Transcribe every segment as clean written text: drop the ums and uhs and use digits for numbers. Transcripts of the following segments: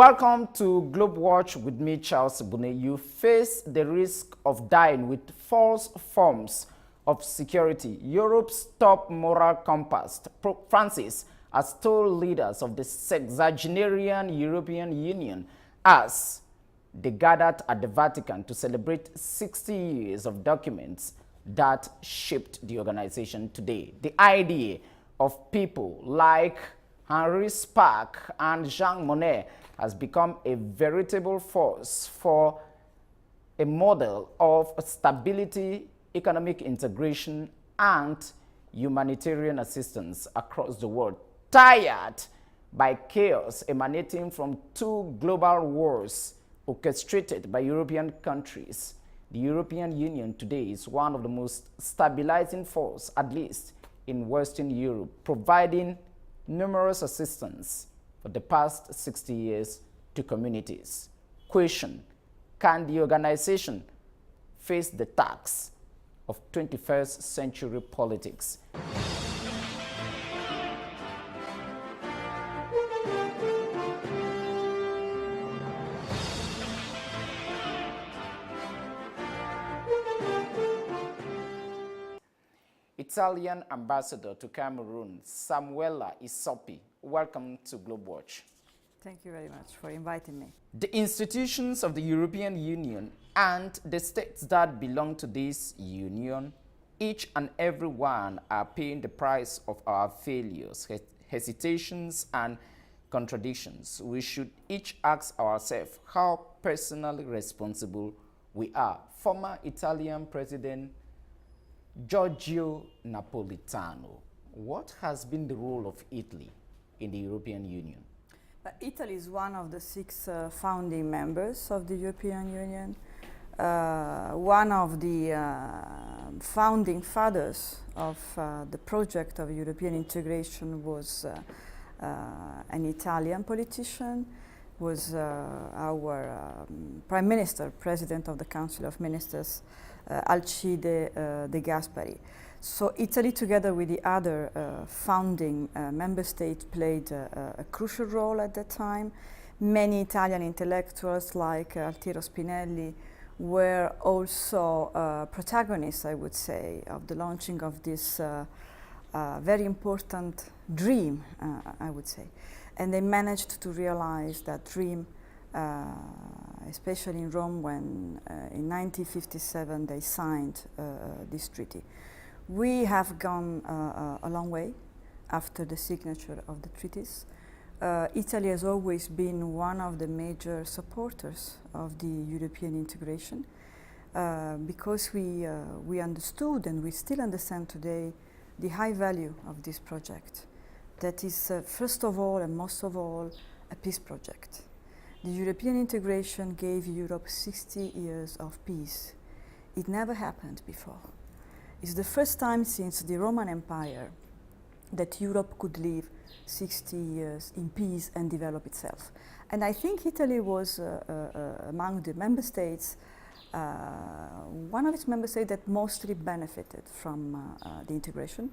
Welcome to Globe Watch with me, Charles Bune. You face the risk of dying with false forms of security. Europe's top moral compass, Pope Francis, has told leaders of the sexagenarian European Union as they gathered at the Vatican to celebrate 60 years of documents that shaped the organization today. The idea of people like Henri Spaak and Jean Monnet has become a veritable force for a model of stability, economic integration, and humanitarian assistance across the world. Tired by chaos emanating from two global wars orchestrated by European countries, the European Union today is one of the most stabilizing forces, at least in Western Europe, providing numerous assistance for the past 60 years to communities. Question: can the organization face the tax of 21st century politics? Italian ambassador to Cameroon, Samuela ISOPI. Welcome to Globe Watch. Thank you very much for inviting me. The institutions of the European Union and the states that belong to this union, each and every one are paying the price of our failures, hesitations, and contradictions. We should each ask ourselves how personally responsible we are. Former Italian President Giorgio Napolitano, what has been the role of Italy in the European Union? Italy is one of the six founding members of the European Union. One of the founding fathers of the project of European integration was an Italian politician, was our Prime Minister, President of the Council of Ministers, Alcide De Gasperi. So Italy, together with the other founding member states, played a crucial role at that time. Many Italian intellectuals like Altiero Spinelli were also protagonists, I would say, of the launching of this very important dream, I would say. And they managed to realize that dream, especially in Rome when in 1957 they signed this treaty. We have gone a long way after the signature of the treaties. Italy has always been one of the major supporters of the European integration because we understood, and we still understand today, the high value of this project. That is, first of all and most of all, a peace project. The European integration gave Europe 60 years of peace. It never happened before. It's the first time since the Roman Empire that Europe could live 60 years in peace and develop itself. And I think Italy was among the member states, one of its member states that mostly benefited from the integration.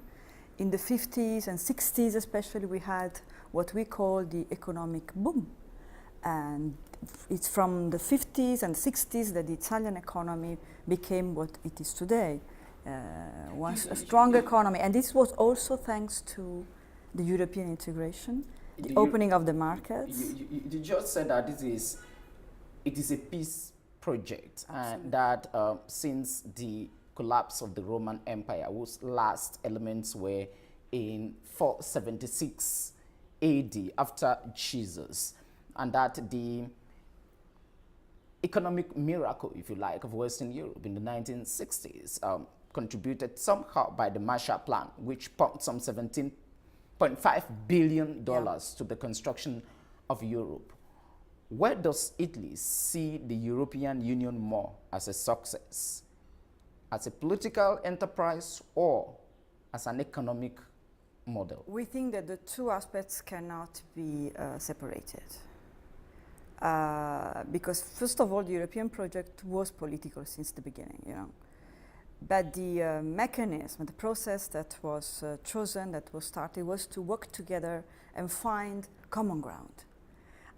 In the 50s and 60s especially, we had what we call the economic boom. And it's from the 50s and 60s that the Italian economy became what it is today. Once a strong economy, and this was also thanks to the European integration, the opening of the markets. You just said that it is a peace project, and that since the collapse of the Roman Empire, whose last elements were in 476 AD after Jesus, and that the economic miracle, if you like, of Western Europe in the 1960s contributed somehow by the Marshall Plan, which pumped some $17.5 billion to the construction of Europe. Where does Italy see the European Union more as a success? As a political enterprise or as an economic model? We think that the two aspects cannot be separated. Because first of all, the European project was political since the beginning, you know. But the mechanism, the process that was chosen, that was started, was to work together and find common ground.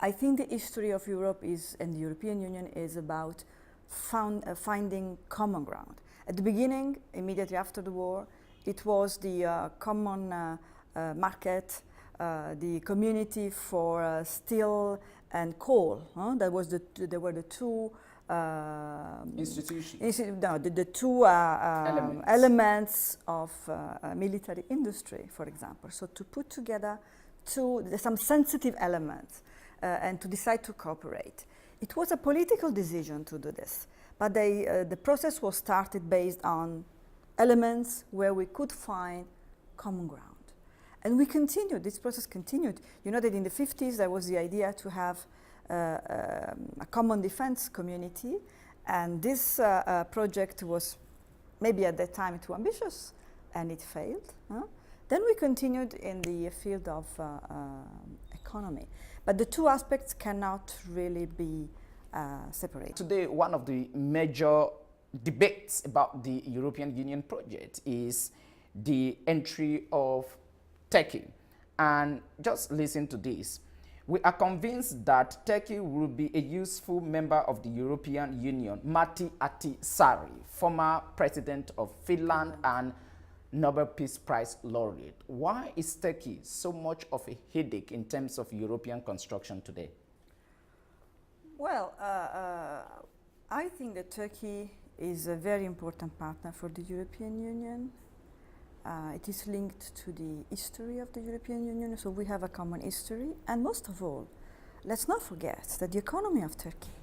I think the history of Europe is, and the European Union is about finding common ground. At the beginning, immediately after the war, it was the common market, the community for steel and coal. There were the two institutions. The two elements of military industry, for example. So to put together some sensitive elements and to decide to cooperate. It was a political decision to do this, but the process was started based on elements where we could find common ground. And we continued, this process continued. You know that in the 50s there was the idea to have a common defense community, and this project was maybe at that time too ambitious, and it failed. Then we continued in the field of economy. But the two aspects cannot really be separated. Today, one of the major debates about the European Union project is the entry of Turkey. And just listen to this. We are convinced that Turkey will be a useful member of the European Union. Matti Ahtisaari, former president of Finland and Nobel Peace Prize laureate. Why is Turkey so much of a headache in terms of European construction today? Well, I think that Turkey is a very important partner for the European Union. It is linked to the history of the European Union, so we have a common history. And most of all, let's not forget that the economy of Turkey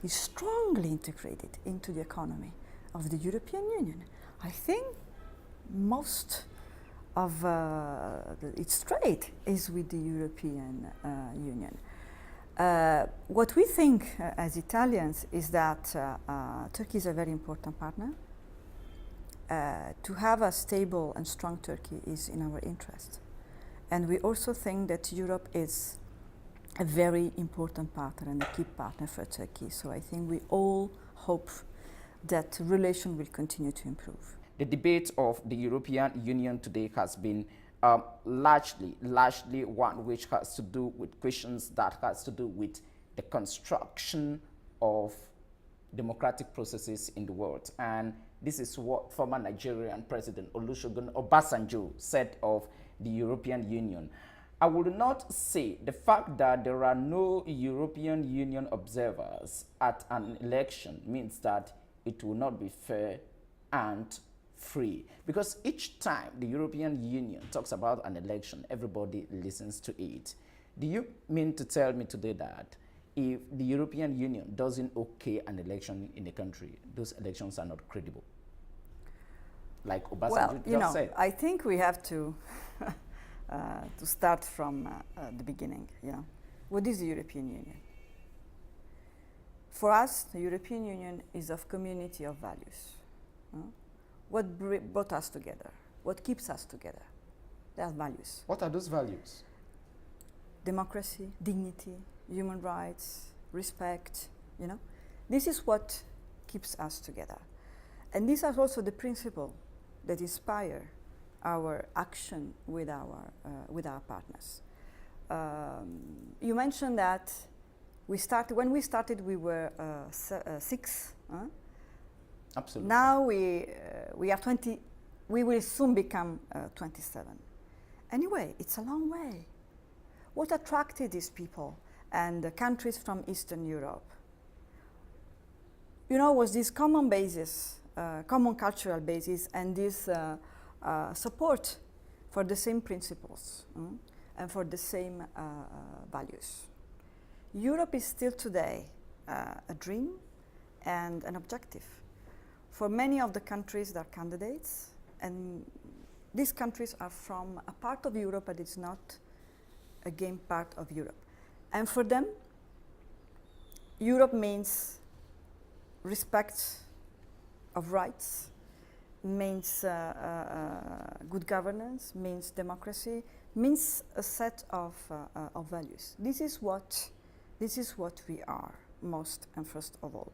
is strongly integrated into the economy of the European Union. I think most of its trade is with the European Union. What we think as Italians is that Turkey is a very important partner. To have a stable and strong Turkey is in our interest. And we also think that Europe is a very important partner and a key partner for Turkey. So I think we all hope that relations will continue to improve. The debate of the European Union today has been largely one which has to do with questions that has to do with the construction of democratic processes in the world. And this is what former Nigerian President Olusegun Obasanjo said of the European Union. I would not say the fact that there are no European Union observers at an election means that it will not be fair and free, because each time the European Union talks about an election, everybody listens to it. Do you mean to tell me today that if the European Union doesn't okay an election in a country, those elections are not credible? Like Obasanjo just said. I think we have to start from the beginning. What is the European Union? For us, the European Union is a community of values. What brought us together? What keeps us together? They are values. What are those values? Democracy, dignity, human rights, respect, This is what keeps us together. And these are also the principles that inspire our action with our partners. You mentioned that when we started, we were 6. Absolutely. Now we are 20. We will soon become 27. Anyway, it's a long way. What attracted these people and the countries from Eastern Europe? Was this common basis, common cultural basis, and this support for the same principles and for the same values. Europe is still today a dream and an objective. For many of the countries that are candidates, and these countries are from a part of Europe, but it's not again part of Europe. And for them, Europe means respect of rights, means good governance, means democracy, means a set of values. This is what we are most and first of all.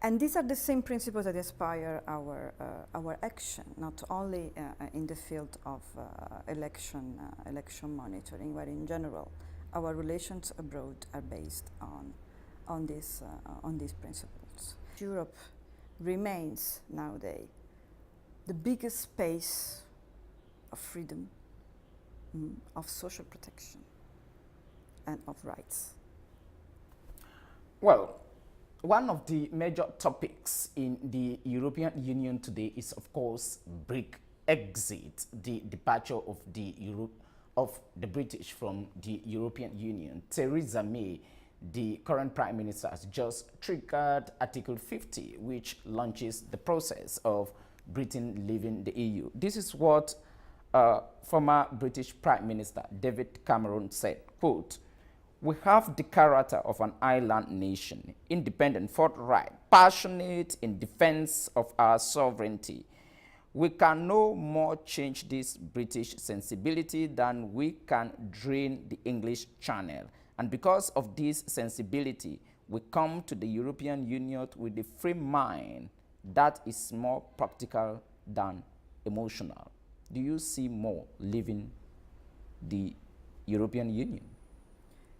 And these are the same principles that inspire our action, not only in the field of election monitoring, but in general our relations abroad are based on these principles. Europe remains nowadays the biggest space of freedom, of social protection, and of rights. Well, one of the major topics in the European Union today is, of course, Brexit, the departure of the British from the European Union. Theresa May, the current Prime Minister, has just triggered Article 50, which launches the process of Britain leaving the EU. This is what former British Prime Minister David Cameron said, quote, "We have the character of an island nation, independent, forthright, passionate in defense of our sovereignty. We can no more change this British sensibility than we can drain the English Channel. And because of this sensibility, we come to the European Union with a free mind that is more practical than emotional." Do you see more leaving the European Union?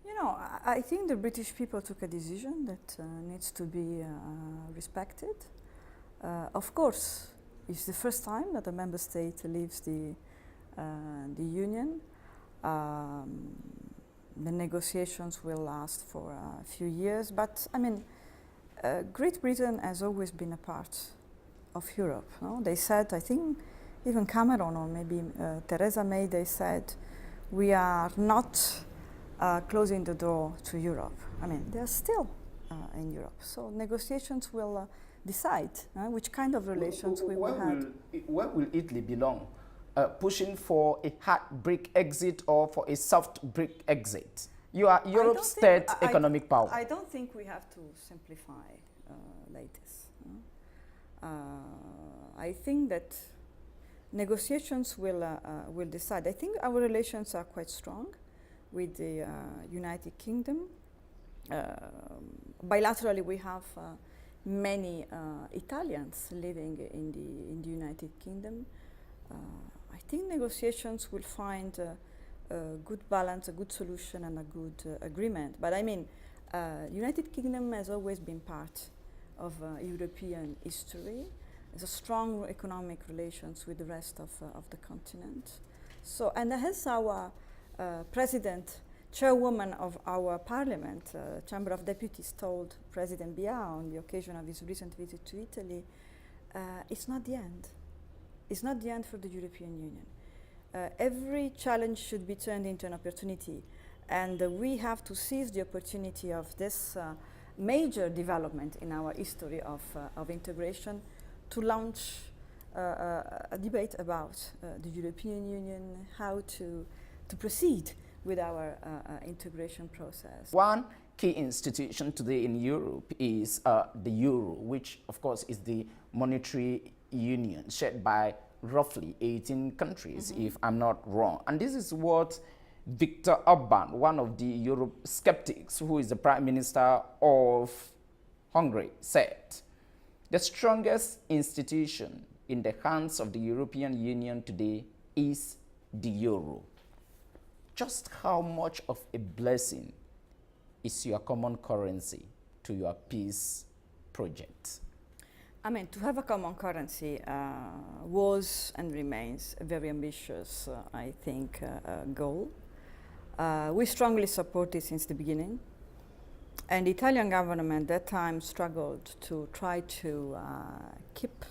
You know, I think the British people took a decision that needs to be respected. Of course, it's the first time that a member state leaves the Union. The negotiations will last for a few years, but I mean, Great Britain has always been a part of Europe. No? They said, I think, even Cameroon or maybe Theresa May, they said, we are not closing the door to Europe. I mean, they are still in Europe. So negotiations will decide which kind of relations we will have. Where will Italy belong? Pushing for a hard brick exit or for a soft brick exit? You are Europe's third economic power. I don't think we have to simplify latest. I think that negotiations will decide. I think our relations are quite strong with the United Kingdom. Bilaterally, we have many Italians living in the United Kingdom. I think negotiations will find a good balance, a good solution, and a good agreement. But I mean, United Kingdom has always been part of European history. There's a strong economic relations with the rest of the continent. So, and as our president, chairwoman of our parliament, Chamber of Deputies, told President Biya on the occasion of his recent visit to Italy, it's not the end. It's not the end for the European Union. Every challenge should be turned into an opportunity, and we have to seize the opportunity of this major development in our history of integration to launch a debate about the European Union, how to proceed with our integration process. One key institution today in Europe is the Euro, which of course is the monetary union shared by roughly 18 countries, if I'm not wrong. And this is what Viktor Orban, one of the Europe skeptics, who is the Prime Minister of Hungary, said. The strongest institution in the hands of the European Union today is the Euro. Just how much of a blessing is your common currency to your peace project? I mean, to have a common currency was and remains a very ambitious, I think, goal. We strongly support it since the beginning. And the Italian government at that time struggled to try to keep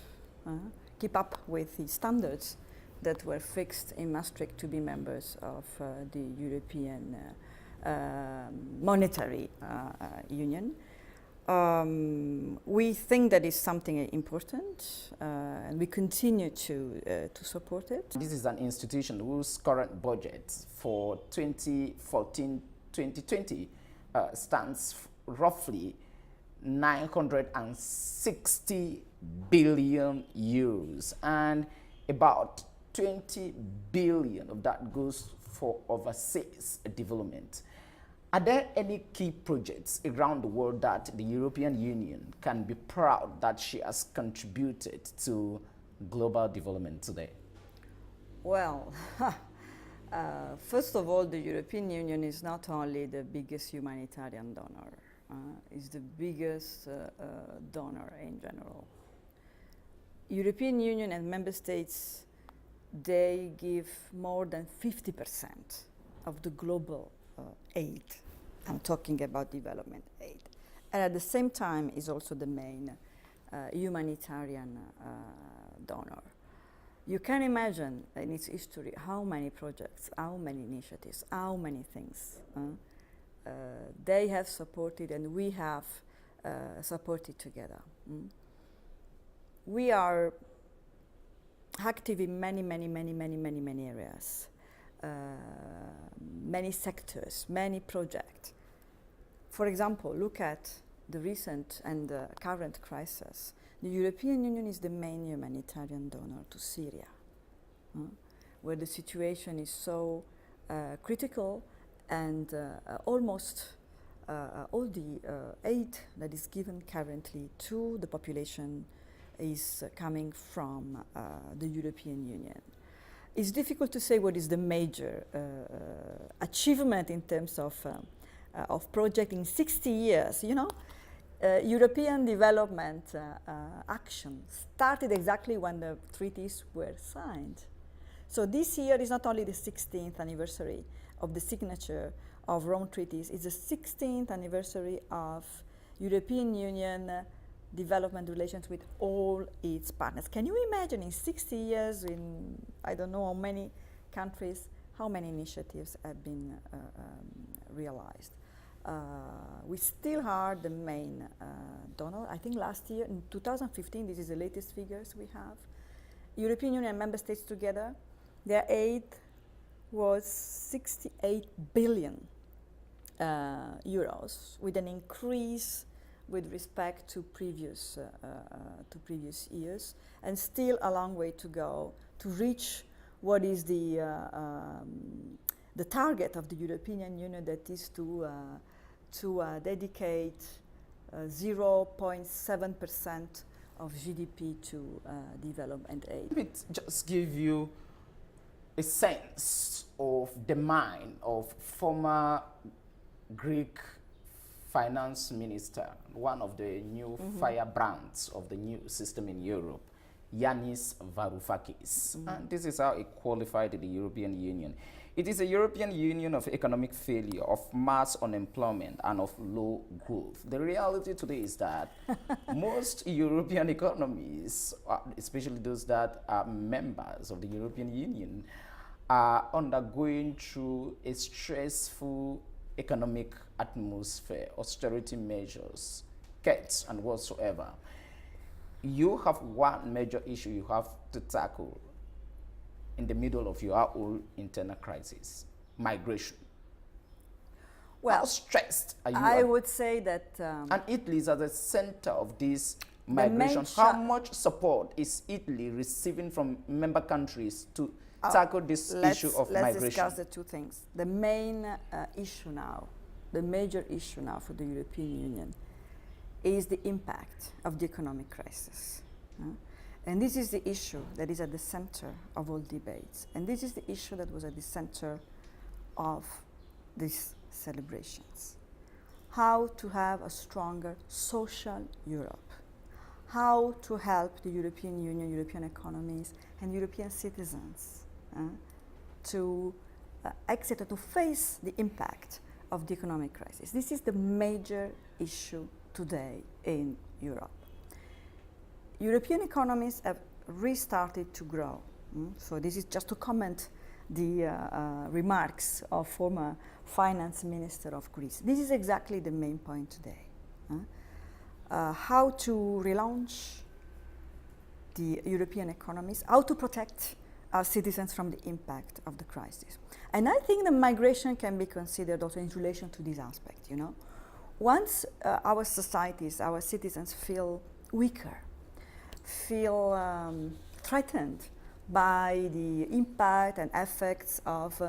up with the standards that were fixed in Maastricht to be members of the European Monetary Union. We think that is something important, and we continue to support it. This is an institution whose current budget for 2014-2020 stands roughly 960 billion euros, and about 20 billion of that goes for overseas development. Are there any key projects around the world that the European Union can be proud that she has contributed to global development today? Well, First of all, the European Union is not only the biggest humanitarian donor, it's the biggest donor in general. European Union and member states, they give more than 50% of the global aid. I'm talking about development aid. And at the same time is also the main humanitarian donor. You can imagine in its history how many projects, how many initiatives, how many things they have supported and we have supported together. We are active in many areas, many sectors, many projects. For example, look at the recent and the current crisis. The European Union is the main humanitarian donor to Syria, where the situation is so critical and almost all the aid that is given currently to the population is coming from the European Union. It's difficult to say what is the major achievement in terms of project in 60 years, you know. European development action started exactly when the treaties were signed. So this year is not only the 16th anniversary of the signature of Rome treaties, it's the 16th anniversary of European Union development relations with all its partners. Can you imagine in 60 years in, I don't know how many countries, how many initiatives have been realized? We still are the main donor. I think last year, in 2015, this is the latest figures we have, European Union and member states together, their aid was 68 billion euros, with an increase with respect to previous years, and still a long way to go to reach what is the target of the European Union, that is to dedicate 0.7% of GDP to development aid. Let me just give you a sense of the mind of former Greek finance minister, one of the new firebrands of the new system in Europe, Yanis Varoufakis. And this is how he qualified the European Union. It is a European Union of economic failure, of mass unemployment, and of low growth. The reality today is that most European economies, especially those that are members of the European Union, are undergoing through a stressful economic atmosphere, austerity measures, cuts, and whatsoever. You have one major issue you have to tackle in the middle of your own internal crisis: migration. Well, how stressed are you? I would say that... and Italy is at the center of this migration. How much support is Italy receiving from member countries to tackle this issue of migration? Let's discuss the two things. The main issue now, the major issue now for the European Union is the impact of the economic crisis. And this is the issue that is at the center of all debates. And this is the issue that was at the center of these celebrations. How to have a stronger social Europe. How to help the European Union, European economies, and European citizens to exit or to face the impact of the economic crisis. This is the major issue today in Europe. European economies have restarted to grow. So this is just to comment the remarks of former finance minister of Greece. This is exactly the main point today. How to relaunch the European economies, how to protect our citizens from the impact of the crisis. And I think the migration can be considered also in relation to this aspect, you know. Once our societies, our citizens feel weaker, feel threatened by the impact and effects of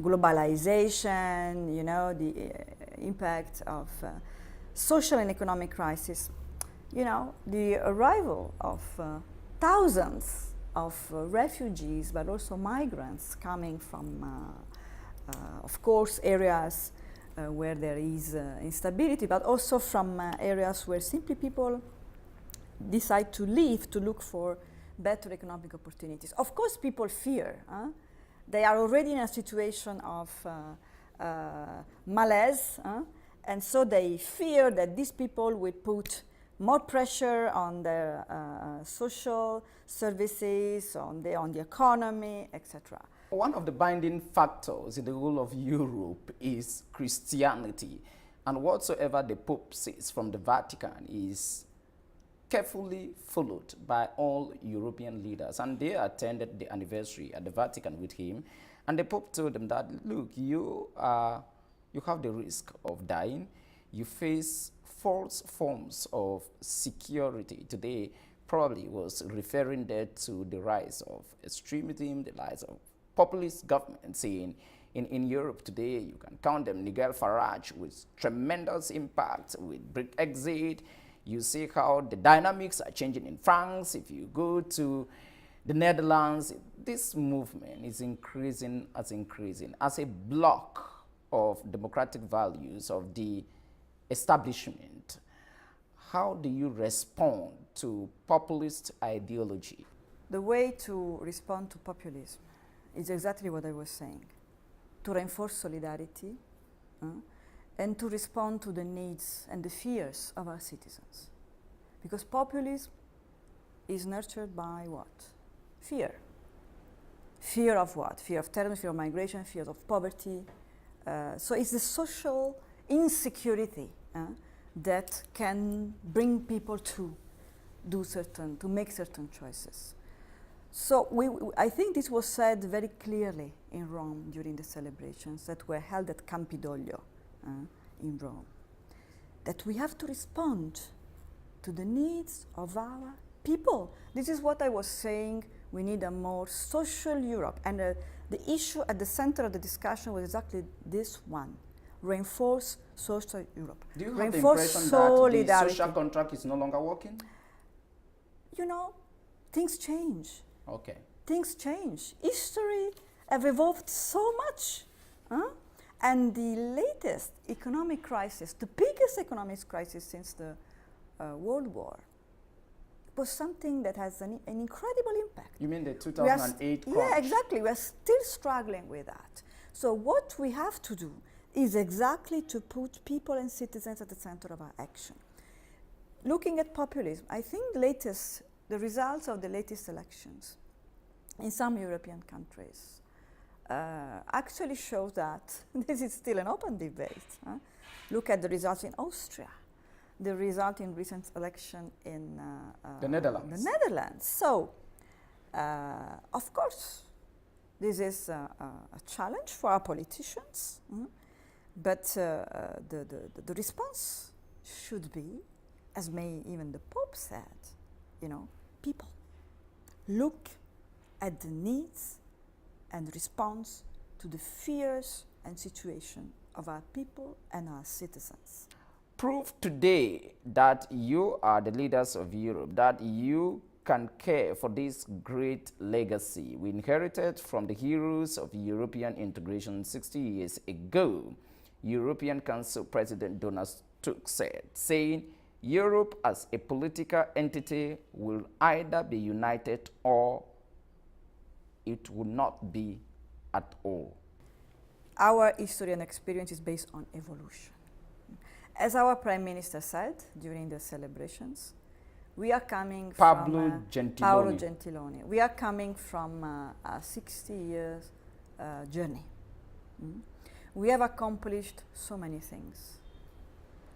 globalization, you know, the impact of social and economic crisis, you know, the arrival of thousands of refugees, but also migrants coming from of course, areas where there is instability, but also from areas where simply people decide to leave to look for better economic opportunities. Of course, people fear. They are already in a situation of malaise, and so they fear that these people will put more pressure on their social services, on the economy, etc. One of the binding factors in the whole of Europe is Christianity, and whatsoever the Pope says from the Vatican is carefully followed by all European leaders. And they attended the anniversary at the Vatican with him, and the Pope told them that, look, you have the risk of dying. You face false forms of security. Today probably was referring there to the rise of extremism, the rise of populist governments, saying in Europe today you can count them. Nigel Farage with tremendous impact with Brexit. You see how the dynamics are changing in France. If you go to the Netherlands, this movement is increasing as a block of democratic values of the establishment. How do you respond to populist ideology? The way to respond to populism is exactly what I was saying, to reinforce solidarity and to respond to the needs and the fears of our citizens. Because populism is nurtured by what? Fear. Fear of what? Fear of terrorism, fear of migration, fear of poverty. So it's the social insecurity that can bring people to make certain choices. So I think this was said very clearly in Rome during the celebrations that were held at Campidoglio in Rome, that we have to respond to the needs of our people. This is what I was saying, we need a more social Europe. And the issue at the center of the discussion was exactly this one: reinforce social Europe. Do you have the impression that the social contract is no longer working? You know, things change. Okay. Things change. History have evolved so much. And the latest economic crisis, the biggest economic crisis since the World War, was something that has an incredible impact. You mean the 2008 crunch? Yeah, exactly. We are still struggling with that. So what we have to do is exactly to put people and citizens at the center of our action. Looking at populism, I think the results of the latest elections in some European countries actually show that this is still an open debate. Look at the results in Austria, the result in recent election in the Netherlands. So, of course, this is a challenge for our politicians, but the response should be, as even the Pope said, people look at the needs and response to the fears and situation of our people and our citizens. Prove today that you are the leaders of Europe, that you can care for this great legacy we inherited from the heroes of European integration 60 years ago. European Council President Donald Tusk said, saying, Europe as a political entity will either be united or it will not be at all. Our history and experience is based on evolution. As our Prime Minister said during the celebrations, we are coming Paolo Gentiloni. We are coming from a 60 years journey. We have accomplished so many things.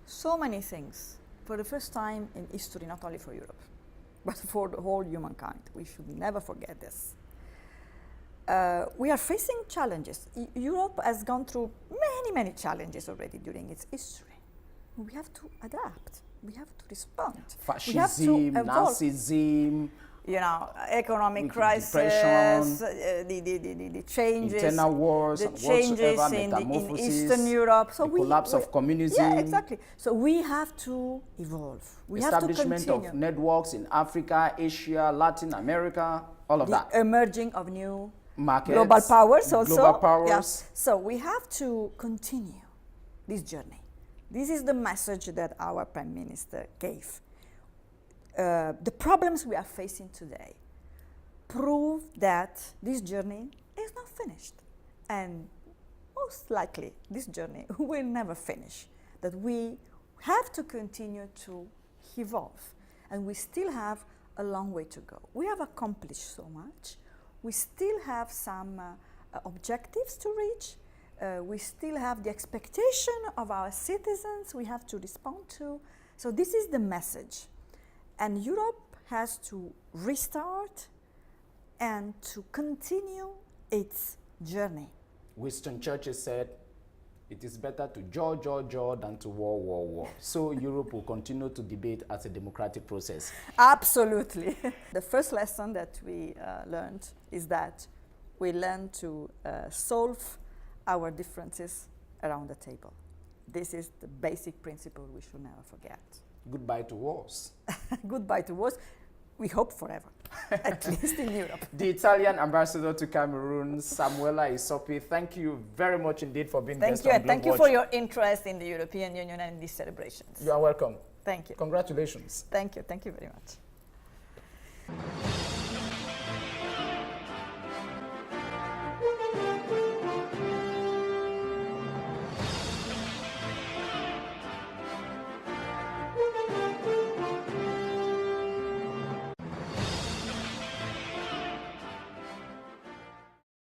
So many things. For the first time in history, not only for Europe, but for the whole humankind. We should never forget this. We are facing challenges. Europe has gone through many, many challenges already during its history. We have to adapt. We have to respond. Fascism, Nazism, economic crisis, the changes, internal wars, the changes in Eastern Europe. So the collapse of communism. Yeah, exactly. So we have to evolve. We have to continue. Establishment of networks in Africa, Asia, Latin America, all of that. The emerging of new markets, global powers also. Global powers. Yeah. So we have to continue this journey. This is the message that our Prime Minister gave. The problems we are facing today prove that this journey is not finished. And most likely, this journey will never finish. That we have to continue to evolve. And we still have a long way to go. We have accomplished so much. We still have some objectives to reach. We still have the expectation of our citizens we have to respond to. So this is the message. And Europe has to restart and to continue its journey. Winston Churchill said, it is better to jaw than to war. So Europe will continue to debate as a democratic process. Absolutely. The first lesson that we learned is that we learn to solve our differences around the table. This is the basic principle we should never forget. Goodbye to wars. Goodbye to wars. We hope forever, at least in Europe. The Italian ambassador to Cameroon, Samuela ISOPI, thank you very much indeed for being guest on Globe Watch. Thank you for your interest in the European Union and these celebrations. You are welcome. Thank you. Congratulations. Thank you very much.